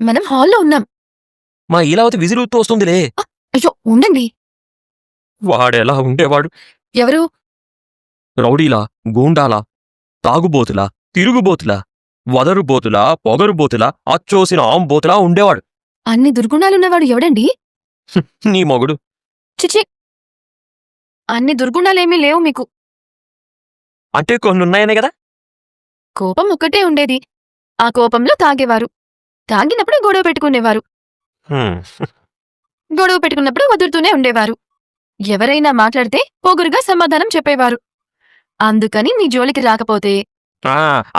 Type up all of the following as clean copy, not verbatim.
మనం హాల్లో ఉన్నాం. మా ఈలావతి విజిలుతూ వస్తుందిలే. అయ్యో ఉండండి. వాడెలా ఉండేవాడు? ఎవరు? రౌడీలా, గూండాలా, తాగుబోతులా, తిరుగుబోతులా, వదరుబోతులా, పొగరుబోతులా, అచ్చోసిన ఆంబోతులా ఉండేవాడు. అన్ని దుర్గుణాలున్నవాడు ఎవడండి? నీ మొగుడు. చిచి, అన్ని దుర్గుణాలేమీ లేవు మీకు. అంటే కొన్నున్నాయనే కదా. కోపం ఒక్కటే ఉండేది. ఆ కోపంలో తాగేవారు. తాగినప్పుడు గొడవ పెట్టుకునేవారు. గొడవ పెట్టుకున్నప్పుడు వదులుతూనే ఉండేవారు. ఎవరైనా మాట్లాడితే పొగురుగా సమాధానం చెప్పేవారు. అందుకని మీ జోలికి రాకపోతే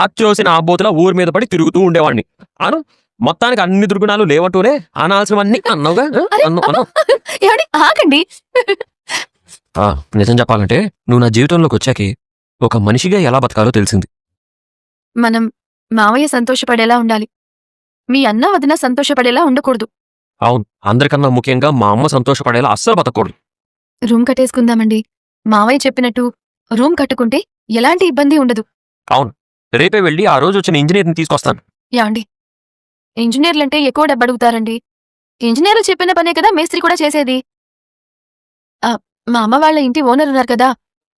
అచ్చోసిన ఆంబోతులా ఊరి మీద పడి తిరుగుతూ ఉండేవాడిని. అను మొత్తానికి అన్ని దుర్గుణాలు లేవటూనే అనాల్సినవన్నీ అన్నావుగా. ఏమండి ఆగండి. నిజం చెప్పాలంటే నువ్వు నా జీవితంలోకి వచ్చాకే ఒక మనిషిగా ఎలా బతకాలో తెలిసింది. మనం మావయ్య సంతోషపడేలా ఉండాలి. మీ అన్న వదిన సంతోషపడేలా ఉండకూడదు. అవును, అందరికన్నా ముఖ్యంగా మా అమ్మ సంతోషపడేలా అస్సలు బతకూడదు. రూమ్ కట్టేసుకుందామండి. మావయ్య చెప్పినట్టు రూమ్ కట్టుకుంటే ఎలాంటి ఇబ్బంది ఉండదు. అవును, రేపే వెళ్ళి ఆ రోజు వచ్చిన ఇంజనీర్ని తీసుకొస్తాను. యాండి, ఇంజనీర్లంటే ఎక్కువ డబ్బు అడుగుతారండి. ఇంజనీర్లు చెప్పిన పనే కదా మేస్త్రి కూడా చేసేది. మా అమ్మ వాళ్ళ ఇంటి ఓనర్ ఉన్నారు కదా,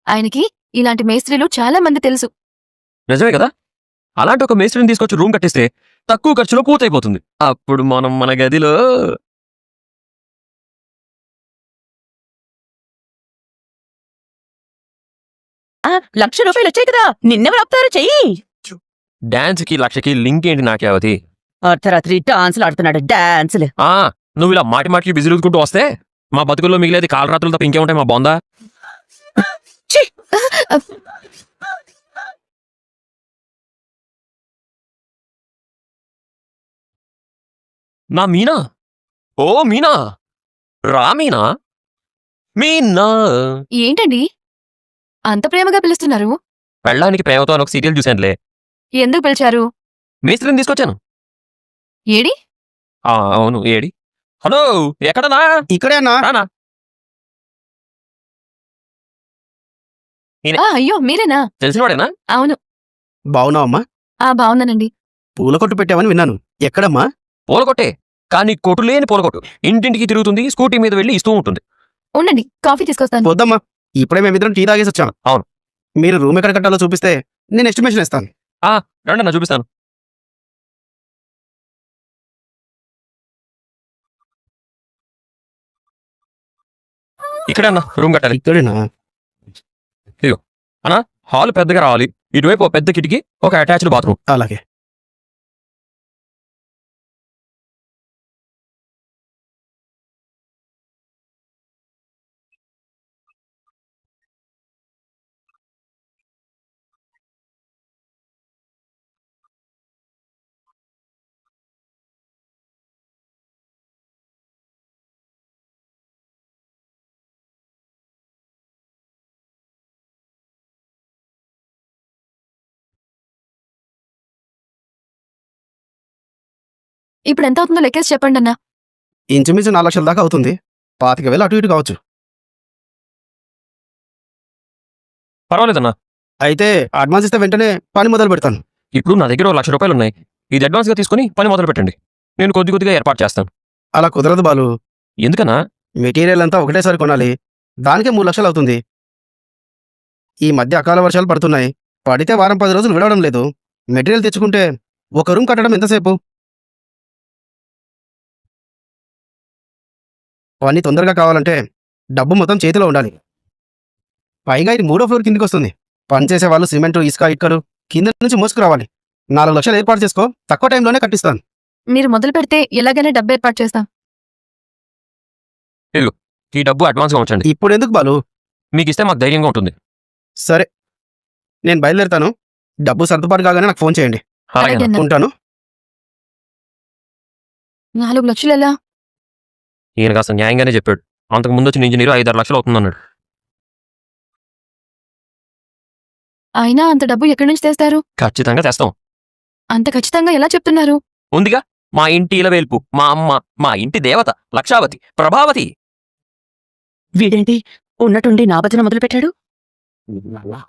ఆయనకి ఇలాంటి మేస్త్రీలు చాలా మంది తెలుసు. నిజమే కదా. అలాంటి ఒక మేస్త్రిని తీసుకొచ్చి రూమ్ కట్టిస్తే తక్కువ ఖర్చులో పూర్తయిపోతుంది. అప్పుడు మనం మన గదిలో ₹1,00,000 వచ్చాయి కదా, నిన్నెవరు ఆపుతారు? చెయ్యి. డాన్స్ కి లక్షకి లింక్ ఏంటి నాకేవతి? అర్ధరాత్రి డాన్సులు ఆడుతున్నాడు. డాన్సులు. నువ్వు ఇలా మాటి మాటికి బిజిలుకుంటూ వస్తే మా బతుకుల్లో మిగిలేది కాలరాత్రులు తప్ప ఇంకేముంటాయి మా బొందా? నా మీనా. ఓ మీనా, రా మీనా. మీనా ఏంటండి అంత ప్రేమగా పిలుస్తున్నారు? పెళ్ళానికి ప్రేమతో అని ఒక సీరియల్ చూశానులే. ఎందుకు పిలిచారు? మేస్త్రిని తీసుకొచ్చాను. ఏడి? అవును, ఏడి? హలో, ఎక్కడనా? ఇక్కడే అన్నా. రానా? అయ్యో మీరేనా? తెలిసినవాడేనా? అవును. బావున్నావమ్మా? బావున్నానండి. పూల కొట్టు పెట్టావని విన్నాను. ఎక్కడమ్మా? పూలకొట్టే, కానీ కొట్టు లేని పూలకొట్టు. ఇంటింటికి తిరుగుతుంది, స్కూటీ మీద వెళ్ళి ఇస్తూ ఉంటుంది. ఉండండి, కాఫీ తీసుకొస్తాను. వద్దమ్మా, ఇప్పుడే మేమిద్దరం టీ తాగేసి వచ్చాను. అవును. మీరు రూమ్ ఎక్కడ కట్టాలో చూపిస్తే నేను ఎస్టిమేషన్ ఇస్తాను. రండి అన్న, చూపిస్తాను. ఇక్కడే అన్న రూమ్ కట్టాలి. ఇక్కడేనా? అన్నా, హాల్ పెద్దగా రావాలి. ఇటువైపు ఒక పెద్ద కిటికీ, ఒక అటాచ్డ్ బాత్రూమ్. అలాగే. ఇప్పుడు ఎంత అవుతుందో లెక్కేసి చెప్పండి అన్నా. ఇంచుమించు 4 లక్షల దాకా అవుతుంది. 25,000 అటు ఇటు కావచ్చు. పర్వాలేదన్నా. అయితే అడ్వాన్స్ ఇస్తే వెంటనే పని మొదలు పెడతాను. ఇప్పుడు నా దగ్గర ₹1,00,000 ఉన్నాయి. ఇది అడ్వాన్స్ గా తీసుకుని పని మొదలు పెట్టండి. నేను కొద్ది కొద్దిగా ఏర్పాటు చేస్తాను. అలా కుదరదు బాలు. ఎందుకన్నా? మెటీరియల్ అంతా ఒకటేసారి కొనాలి. దానికే 3 లక్షలు అవుతుంది. ఈ మధ్య అకాల వర్షాలు పడుతున్నాయి. పడితే వారం 10 రోజులు విడవడం లేదు. మెటీరియల్ తెచ్చుకుంటే ఒక రూమ్ కట్టడం ఎంతసేపు? అవన్నీ తొందరగా కావాలంటే డబ్బు మొత్తం చేతిలో ఉండాలి. పైగా ఇది 3వ ఫ్లోర్ కిందికి వస్తుంది. పనిచేసే వాళ్ళు సిమెంటు, ఇసుక, ఇక్కలు కింద నుంచి మోసుకురావాలి. 4 లక్షలు ఏర్పాటు చేసుకో, తక్కువ టైంలోనే కట్టిస్తాను. మీరు మొదలు పెడితే ఎలాగైనా డబ్బు ఏర్పాటు చేస్తాం. ఈ డబ్బు అడ్వాన్స్ గా ఉంచండి. ఇప్పుడు ఎందుకు బాలు? మీకు ఇస్తే మాకు ధైర్యంగా ఉంటుంది. సరే, నేను బయలుదేరుతాను. డబ్బు సర్దుబాటు కాగానే నాకు ఫోన్ చేయండి. అలాగే అన్నా. ఉంటాను. 4 లక్షలు ఎలా? ఈయన కాస్త న్యాయంగానే చెప్పాడు. అంతకు ముందు వచ్చిన ఇంజనీరు 5-6 లక్షలు అవుతుందన్నాడు. అయినా అంత డబ్బు ఎక్కడి నుంచి తెస్తారు? ఖచ్చితంగా తెస్తాం. అంత ఖచ్చితంగా ఎలా చెప్తున్నారు? ఉందిగా మా ఇంటి ఇలవేల్పు, మా అమ్మ, మా ఇంటి దేవత లక్షావతి, ప్రభావతి. వీడేంటి ఉన్నట్టుండి నా భజన మొదలు పెట్టాడు?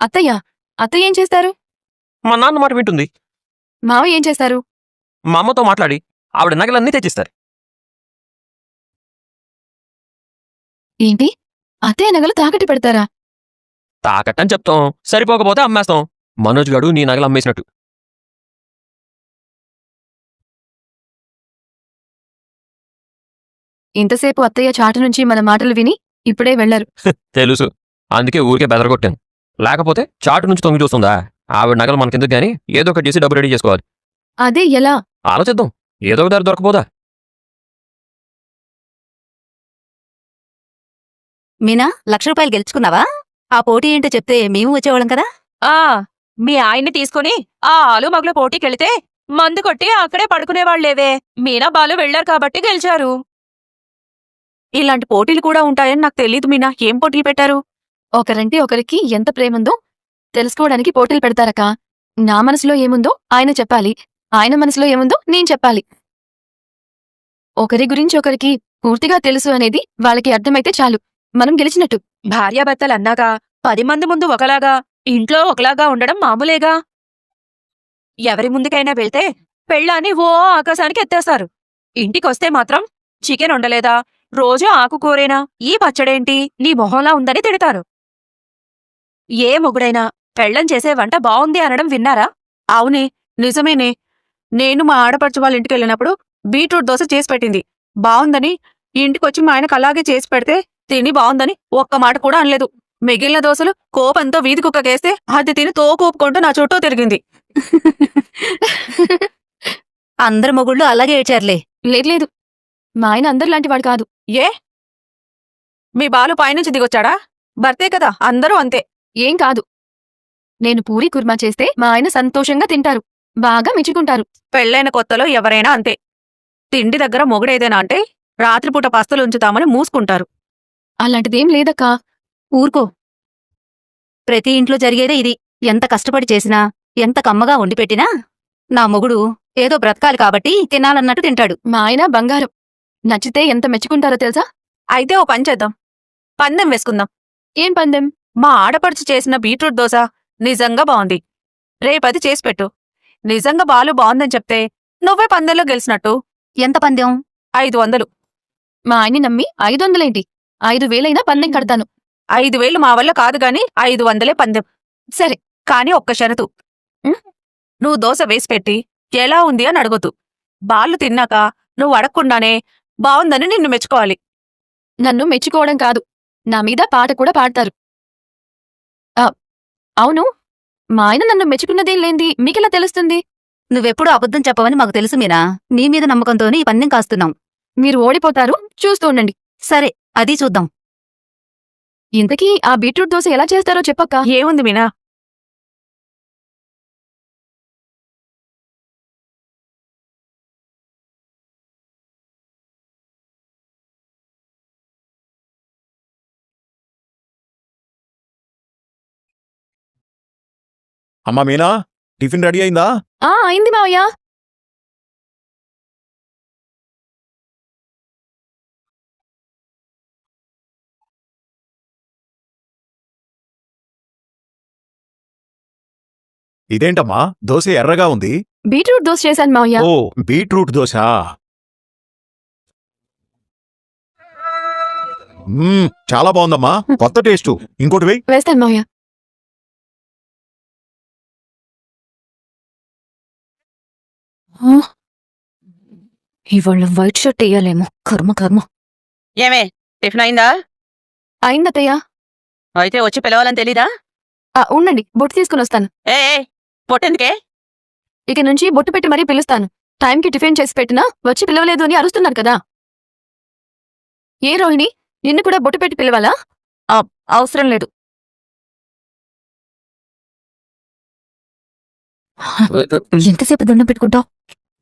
అత్తయ్య ఏం చేస్తారు? మా నాన్న మాట వింటుంది. మావయ్య ఏం చేస్తారు? మా అమ్మతో మాట్లాడి ఆవిడ నగలన్నీ తెచ్చిస్తారు. ఏంటి అత్తయ్య నగలు తాకట్టు పెడతారా? తాకట్టని చెప్తాం, సరిపోకపోతే అమ్మేస్తాం. మనోజ్ గడు నీ నగలు అమ్మేసినట్టు. ఇంతసేపు అత్తయ్య చాటు నుంచి మన మాటలు విని ఇప్పుడే వెళ్లారు. తెలుసు, అందుకే ఊరికే బెదరగొట్టాను. లేకపోతే చాటు నుంచి తొంగి చూస్తుందా? ఆవిడ నగలు మనకెందుకు గానీ ఏదో ఒకటి చేసి డబ్బు రెడీ చేసుకోవాలి. అదే ఎలా? ఆలోచిద్దాం, ఏదో ఒక దారి దొరకపోదా? మీనా, 1,00,000 రూపాయలు గెలుచుకున్నావా? ఆ పోటీ ఏంటో చెప్తే మేము వచ్చేవాళ్ళం కదా. మీ ఆయన్ని తీసుకుని ఆ ఆలుమగల పోటీకెళితే మందు కొట్టి అక్కడే పడుకునేవాళ్లేవే. మీనా బాలు వెళ్లారు కాబట్టి గెలిచారు. ఇలాంటి పోటీలు కూడా ఉంటాయని నాకు తెలీదు మీనా. ఏం పోటీలు పెట్టారు? ఒకరంటే ఒకరికి ఎంత ప్రేముందో తెలుసుకోవడానికి పోటీలు పెడతారక. నా మనసులో ఏముందో ఆయన చెప్పాలి, ఆయన మనసులో ఏముందో నేను చెప్పాలి. ఒకరి గురించి ఒకరికి పూర్తిగా తెలుసు అనేది వాళ్ళకి అర్థమైతే చాలు, మనం గెలిచినట్టు. భార్యాభర్తలన్నాక 10 మంది ముందు ఒకలాగా, ఇంట్లో ఒకలాగా ఉండడం మామూలేగా. ఎవరి ముందుకైనా వెళ్తే పెళ్ళాన్ని ఓ ఆకాశానికి ఎత్తేస్తారు. ఇంటికొస్తే మాత్రం చికెన్ వండలేదా, రోజూ ఆకుకూరేనా, ఈ పచ్చడేంటి నీ మొహంలా ఉందని తిడతారు. ఏ మొగుడైనా పెళ్ళం చేసే వంట బావుంది అనడం విన్నారా? అవునే, నిజమేనే. నేను మా ఆడపడుచు వాళ్ళ ఇంటికి వెళ్ళినప్పుడు బీట్రూట్ దోశ చేసి పెట్టింది. బావుందని ఇంటికొచ్చి మా ఆయనకు అలాగే చేసి పెడితే తిని బావుందని ఒక్క మాట కూడా అనలేదు. మిగిలిన దోశలు కోపంతో వీధి కుక్కకేస్తే అది తిని తోకూపుకుంటూ నా చుట్టూ తిరిగింది. అందరు మొగుళ్ళు అలాగే ఏడ్చారులే. లేదు, మా ఆయన అందరిలాంటి వాడు కాదు. ఏ, మీ బాలు పైనుంచి దిగొచ్చాడా? భర్తే కదా, అందరూ అంతే. ఏం కాదు, నేను పూరీ కుర్మా చేస్తే మా ఆయన సంతోషంగా తింటారు, బాగా మెచ్చుకుంటారు. పెళ్ళైన కొత్తలో ఎవరైనా అంతే. తిండి దగ్గర మొగుడేదేనా అంటే రాత్రిపూట పస్తులు ఉంచుతామని మూసుకుంటారు. అలాంటిదేం లేదక్కా. ఊరుకో. ప్రతి ఇంట్లో జరిగేదే ఇది. ఎంత కష్టపడి చేసినా, ఎంత కమ్మగా వండిపెట్టినా నా మొగుడు ఏదో బ్రతకాలి కాబట్టి తినాలన్నట్టు తింటాడు. మా ఆయన బంగారం, నచ్చితే ఎంత మెచ్చుకుంటారో తెలుసా? అయితే ఓ పని చేద్దాం, పందెం వేసుకుందాం. ఏం పందెం? మా ఆడపడుచు చేసిన బీట్రూట్ దోశ నిజంగా బావుంది, రేపది చేసిపెట్టు. నిజంగా బాలు బావుందని చెప్తే నువ్వే పందెంలో గెలిచినట్టు. ఎంత పందెం? 500. మా ఆయన్ని నమ్మి 500 5,000 పందెం కడతాను. 5,000 మా వల్ల కాదు గాని 500 పందెం. సరే, కాని ఒక్క షరతు. నువ్వు దోశ వేసిపెట్టి ఎలా ఉంది అని అడగొద్దు. బాలు తిన్నాక నువ్వు అడగకుండానే బావుందని నిన్ను మెచ్చుకోవాలి. నన్ను మెచ్చుకోవడం కాదు, నా మీద పాట కూడా పాడతారు. అవును, మా ఆయన నన్ను మెచ్చుకున్నదేం లేంది మీకెలా తెలుస్తుంది? నువ్వెప్పుడు అబద్ధం చెప్పవని మాకు తెలుసు మీనా. నీ మీద నమ్మకంతోనే ఈ పందెం కాస్తున్నాం. మీరు ఓడిపోతారు, చూస్తూ ఉండండి. సరే, అది చూద్దాం. ఇంతకీ ఆ బీట్రూట్ దోశ ఎలా చేస్తారో చెప్పక్క. ఏముంది మీనా, అమ్మా మీనా, టిఫిన్ రెడీ అయిందా? అయింది మావయ్య. ఇదేంటమ్మా దోశ ఎర్రగా ఉంది? బీట్రూట్ దోశ చేశాను మావయ్య. ఓ, బీట్రూట్ దోశ. చాలా బాగుందమ్మా, కొత్త టేస్టు. ఇంకోటి వెయ్యి. వేస్తాను మావయ్య. ఇవాళ వైట్ షర్ట్ వేయాలేమో. కర్మ కర్మ. ఏమే, టిఫిన్ అయిందా? అయిందత్తయ్య. అయితే వచ్చి పిలవాలని తెలీదా? ఉండండి, బొట్టు తీసుకుని వస్తాను. ఏ పొట్టెందుకే? ఇక నుంచి బొట్టు పెట్టి మరీ పిలుస్తాను. టైంకి టిఫిన్ చేసి పెట్టినా వచ్చి పిలవలేదు అని అరుస్తున్నారు కదా. ఏ రోహిణి, నిన్ను కూడా బొట్టు పెట్టి పిలవాలా? అవసరం లేదు. ఎంతసేపు దండం పెట్టుకుంటావు?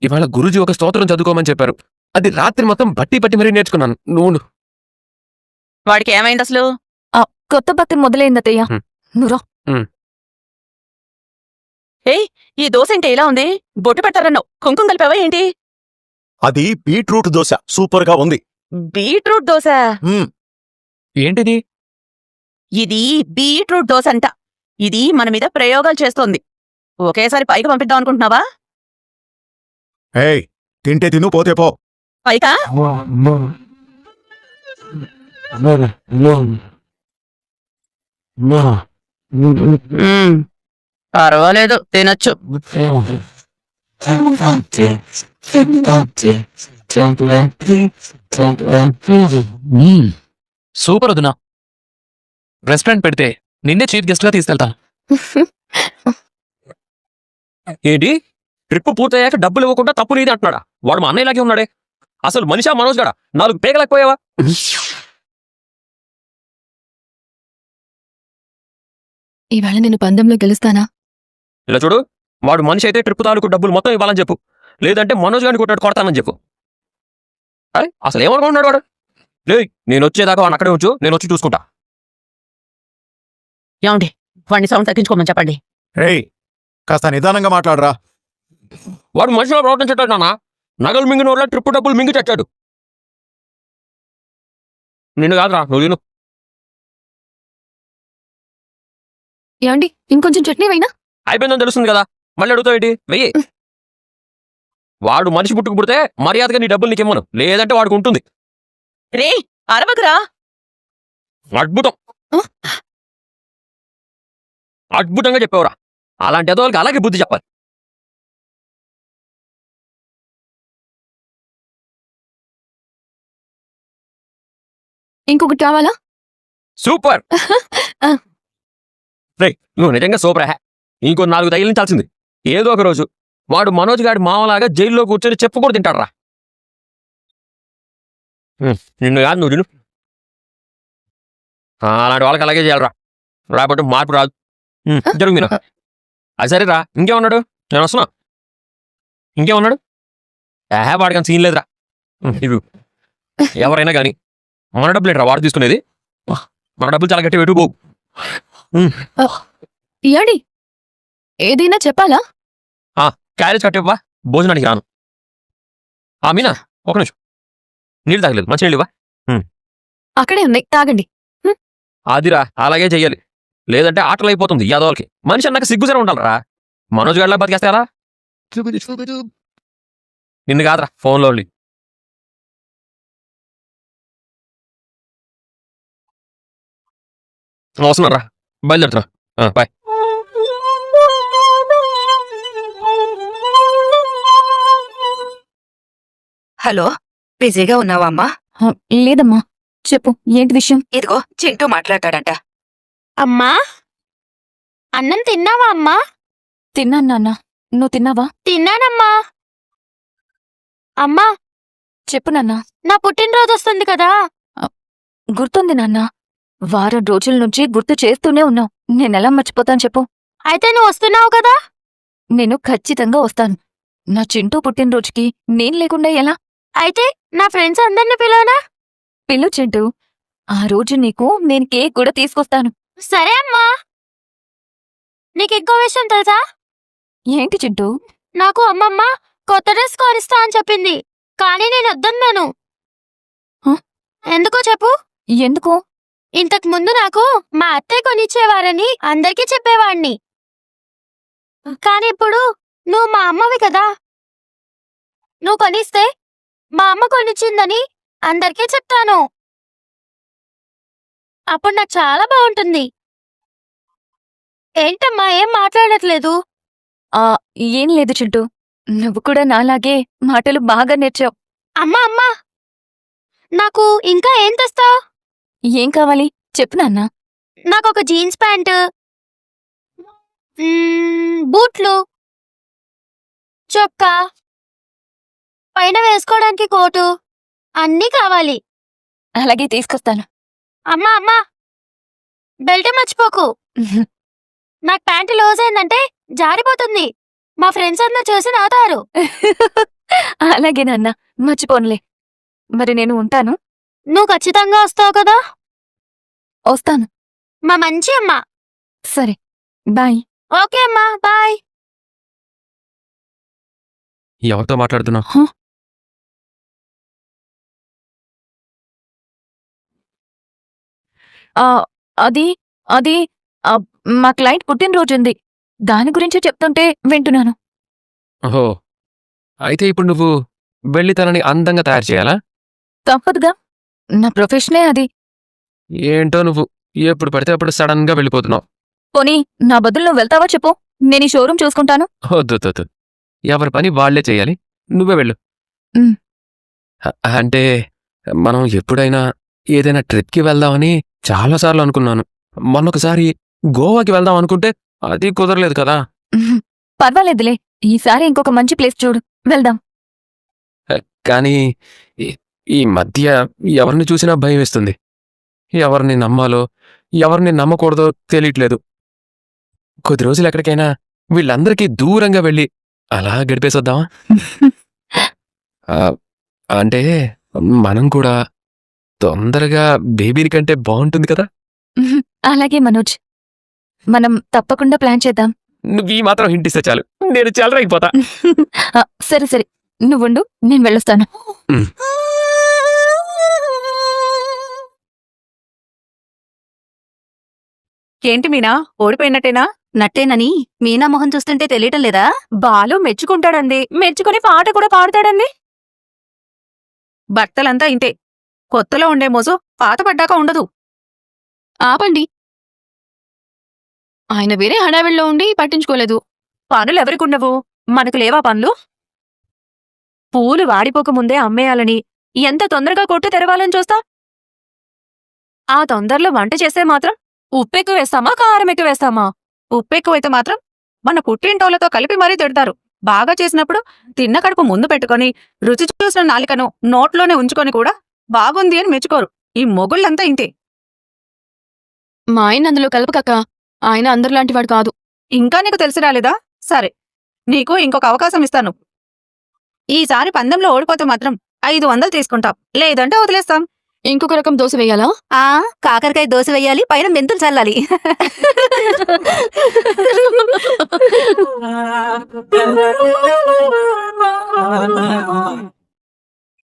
ఇవాళ గురూజీ ఒక స్తోత్రం చదువుకోమని చెప్పారు. అది రాత్రి మొత్తం బట్టి పట్టి మరీ నేర్చుకున్నాను. నువ్వు వాడికి ఏమైంది అసలు? కొత్త భక్తి మొదలైందత్తయ్య. నువ్వురా. ఏయ్, ఈ దోశ ఏంటి ఇలా ఉంది? బొట్టు పెట్టారన్నావు, కుంకుమ కలిపావా ఏంటి? అది బీట్రూట్ దోశ, సూపర్ గా ఉంది. బీట్రూట్ దోశ? ఏంటిది? ఇది బీట్రూట్ దోశ అంట. ఇది మన మీద ప్రయోగాలు చేస్తోంది. ఒకేసారి పైకి పంపిద్దాం అనుకుంటున్నావా? ఏయ్, తింటే తిను పోతే పో. పైకా పర్వాలేదు తినొచ్చు. సూపర్ వదినా. రెస్టారెంట్ పెడితే నిన్నే చీఫ్ గెస్ట్ గా తీసుకెళ్తాను. ఏంటి ట్రిప్ పూర్తయ్యాక డబ్బులు ఇవ్వకుండా తప్పు నీది అంటున్నాడా? వాడు మా అన్నయ్యలాగే ఉన్నాడే. అసలు మనిషా మనోజ్ గడా 4 పేగలేకపోయావా? ఇవాళ నేను పందెంలో గెలుస్తానా? ఇలా చూడు, వాడు మనిషి అయితే ట్రిప్ తాలూకు డబ్బులు మొత్తం ఇవ్వాలని చెప్పు, లేదంటే మనోజ్ గారిని కొడతానని చెప్పు. అరే అసలు ఏమనుకుంటున్నాడు వాడు? లే, నేను వచ్చేదాకా వాడిని అక్కడే ఉంచు, నేను వచ్చి చూసుకుంటా. ఏమండి వాడిని సౌండ్ తగ్గించుకోమని చెప్పండి. రేయ్ కాస్త నిదానంగా మాట్లాడరా. వాడు మనిషిలో ప్రవర్తించట్లేదు నాన్న. నగలు మింగిన వాళ్ళ ట్రిప్ డబ్బులు మింగి చచ్చాడు. నిన్ను కాదురా, నువ్వు తిను. ఏమండి ఇంకొంచెం చట్నీ వేయినా? అయిపోయిందని తెలుస్తుంది కదా, మళ్ళీ అడుగుతావు ఏంటి? వెయ్యి. వాడు మనిషి పుట్టుకు పుడితే మర్యాదగా నీ డబ్బులు నీకు ఇమ్మను, లేదంటే వాడికి ఉంటుంది. రే అరవకురా. అద్భుతం, అద్భుతంగా చెప్పావురా. అలాంటి ఎదవాళ్ళకి అలాగే బుద్ధి చెప్పాలి. ఇంకొకటి కావాలా? సూపర్. రే నువ్వు నిజంగా సూపర్ హ్యా. ఇంకో 4 తగిలించాల్సింది. ఏదో ఒక రోజు వాడు మనోజ్ గారి మామలాగా జైల్లో కూర్చొని చెప్పు కూడా తింటాడురా. నిన్ను కాదు, నువ్వు తిను. అలాంటి వాళ్ళకి అలాగే చేయాలరా, రాబట్టి మార్పు రాదు. జరుగు మీరు. అది సరేరా, ఇంకేమన్నాడు? నేను వస్తున్నా. ఇంకేమన్నాడు? వాడికని సీన్ లేదురా. ఇవి ఎవరైనా కానీ మన డబ్బులు ఏంట్రా వాడు తీసుకునేది? మన డబ్బులు చాలా గట్టి పెట్టుకోవు. ఏమండి ఏదైనా చెప్పాలా? క్యారేజ్ కట్టేవా, భోజనానికి రాను. మీనా ఒక నిమిషం, నీళ్ళు తాగలేదు, మంచి నీళ్ళు ఇవ్వా. అక్కడే ఉన్నాయి, తాగండి. ఆదిరా, అలాగే చెయ్యాలి, లేదంటే ఆటలు అయిపోతుంది యాదవులకి. మనిషి అన్నాక సిగ్గుసరి ఉండాలరా. మనోజ్ గడిలా బతికేస్తారా? నిన్ను కాదురా, ఫోన్లో వస్తున్నారా, బయలుదేరుతున్నా. బాయ్. హలో, బిజీగా ఉన్నావా అమ్మా? లేదమ్మా, చెప్పు ఏంటి విషయం? ఇదిగో చింటూ మాట్లాడతాడంట. అమ్మా అన్నం తిన్నావా అమ్మా? తిన్నాను నాన్న, నువ్వు తిన్నావా? తిన్నానమ్మా. అమ్మా చెప్పు నాన్న. నా పుట్టినరోజు వస్తుంది కదా. గుర్తుంది నాన్న, వారం రోజుల నుంచి గుర్తు చేస్తూనే ఉన్నావు. నేనెలా మర్చిపోతాను చెప్పు? అయితే నువ్వు వస్తున్నావు కదా. నేను ఖచ్చితంగా వస్తాను. నా చింటూ పుట్టినరోజుకి నేను లేకుండా ఎలా? అయితే నా ఫ్రెండ్స్ అందరిని పిలవనా? పిల్లు చింటూ, ఆ రోజు నీకు నేను కేక్ కూడా తీసుకొస్తాను. సరే అమ్మా. నీకు ఇంకో విషయం తెలుసా? ఏంటి చింటూ? నాకు అమ్మమ్మ కొత్త డ్రెస్ కొనిస్తా అని చెప్పింది, కానీ నేను వద్దన్నాను. ఎందుకో చెప్పు? ఎందుకు? ఇంతకు ముందు నాకు మా అత్తయ్య కొనిచ్చేవారని అందరికీ చెప్పేవాణ్ణి, కానీ ఇప్పుడు నువ్వు మా అమ్మవి కదా. నువ్వు కొనిస్తే మా అమ్మ కొనిచ్చిందని అందరికీ చెప్తాను. అప్పుడు నాకు చాలా బాగుంటుంది. ఏంటమ్మా ఏం మాట్లాడట్లేదు? ఏం లేదు చింటూ, నువ్వు కూడా నాలాగే మాటలు బాగా నేర్చావు. అమ్మా అమ్మా, నాకు ఇంకా ఏం తెస్తావు? ఏం కావాలి చెప్పు నాన్న. నాకొక జీన్స్ ప్యాంటు, బూట్లు, చొక్కా, పైన వేసుకోవడానికి కోటు అన్నీ కావాలి. అలాగే తీసుకొస్తాను. అమ్మా అమ్మా, బెల్ట్ మర్చిపోకు. నాకు ప్యాంటు లూజ్ అయిందంటే జారిపోతుంది. మా ఫ్రెండ్స్ అందరూ చూసి నవ్వుతారు. అలాగే నాన్న, మర్చిపోనులే. మరి నేను ఉంటాను. నువ్వు ఖచ్చితంగా వస్తావు కదా. వస్తాను. మా మంచి అమ్మ. సరే, బాయ్. ఓకే అమ్మా, బాయ్. ఎవరితో మాట్లాడుతున్నా? అది అది మా క్లయింట్ పుట్టినరోజుంది, దాని గురించే చెప్తుంటే వింటున్నాను. ఓహో, అయితే ఇప్పుడు నువ్వు వెళ్ళి తనని అందంగా తయారు చేయాలా? తప్పదుగా, నా ప్రొఫెషనే అది. ఏంటో నువ్వు ఎప్పుడు పడితే అప్పుడు సడన్ గా వెళ్ళిపోతున్నావు. పోనీ నా బదులు నువ్వు వెళ్తావా చెప్పు, నేను ఈ షోరూమ్ చూసుకుంటాను. వద్దు, ఎవరి పని వాళ్లే చేయాలి, నువ్వే వెళ్ళు. ఉమ్. అంటే మనం ఎప్పుడైనా ఏదైనా ట్రిప్కి వెళ్దామని చాలాసార్లు అనుకున్నాను. మొన్నొకసారి గోవాకి వెళ్దాం అనుకుంటే అది కుదరలేదు కదా. పర్వాలేదులే, ఈసారి ఇంకొక మంచి ప్లేస్ చూడు, వెళ్దాం. కానీ ఈ మధ్య ఎవరిని చూసినా భయం వేస్తుంది. ఎవరిని నమ్మాలో ఎవరిని నమ్మకూడదో తెలియట్లేదు. కొద్ది రోజులు ఎక్కడికైనా వీళ్ళందరికీ దూరంగా వెళ్ళి అలా గడిపేసొద్దామా? అంటే మనం కూడా తొందరగా బేబీని కంటే బాగుంటుంది కదా. అలాగే మనోజ్, మనం తప్పకుండా ప్లాన్ చేద్దాం. నువ్వు ఈ మాత్రం హింట్ ఇస్తే చాలు, నేను చెలరైపోతా. సరే సరే, నువ్వుండు, నేను వెళ్ళొస్తాను. ఏంటి మీనా, ఓడిపోయినట్టేనా? నట్టేనని మీనా మొహం చూస్తుంటే తెలియటం లేదా? బాలు మెచ్చుకుంటాడండి, మెచ్చుకుని పాట కూడా పాడతాడండి. భర్తలంతా ఇంతే, కొత్తలో ఉండే మోజు పాత పడ్డాక ఉండదు. ఆపండి, ఆయన వేరే హడావిడిలో ఉండి పట్టించుకోలేదు. పనులెవరికుండవు, మనకు లేవా పనులు? పూలు వాడిపోకముందే అమ్మేయాలని ఎంత తొందరగా కొట్టు తెరవాలని చూస్తా. ఆ తొందరలో వంట చేస్తే మాత్రం ఉప్పెక్కువ వేస్తామా, కారం ఎక్కువ వేస్తామా? ఉప్పెక్కువైతే మాత్రం మన పుట్టింటోళ్లతో కలిపి మరీ తిడతారు. బాగా చేసినప్పుడు తిన్న కడుపు ముందు పెట్టుకొని రుచి చూసిన నాలికను నోట్లోనే ఉంచుకొని కూడా బాగుంది అని మెచ్చుకోరు. ఈ మొగుళ్ళంతా ఇంతే. మా ఆయన అందులో కలపకక్క, ఆయన అందరిలాంటివాడు కాదు. ఇంకా నీకు తెలిసి రాలేదా? సరే, నీకు ఇంకొక అవకాశం ఇస్తాను. ఈసారి పందెంలో ఓడిపోతే మాత్రం 500 తీసుకుంటాం, లేదంటే వదిలేస్తాం. ఇంకొక రకం దోశ వేయాలా? కాకరకాయ దోశ వేయాలి, పైన మెంతులు చల్లాలి.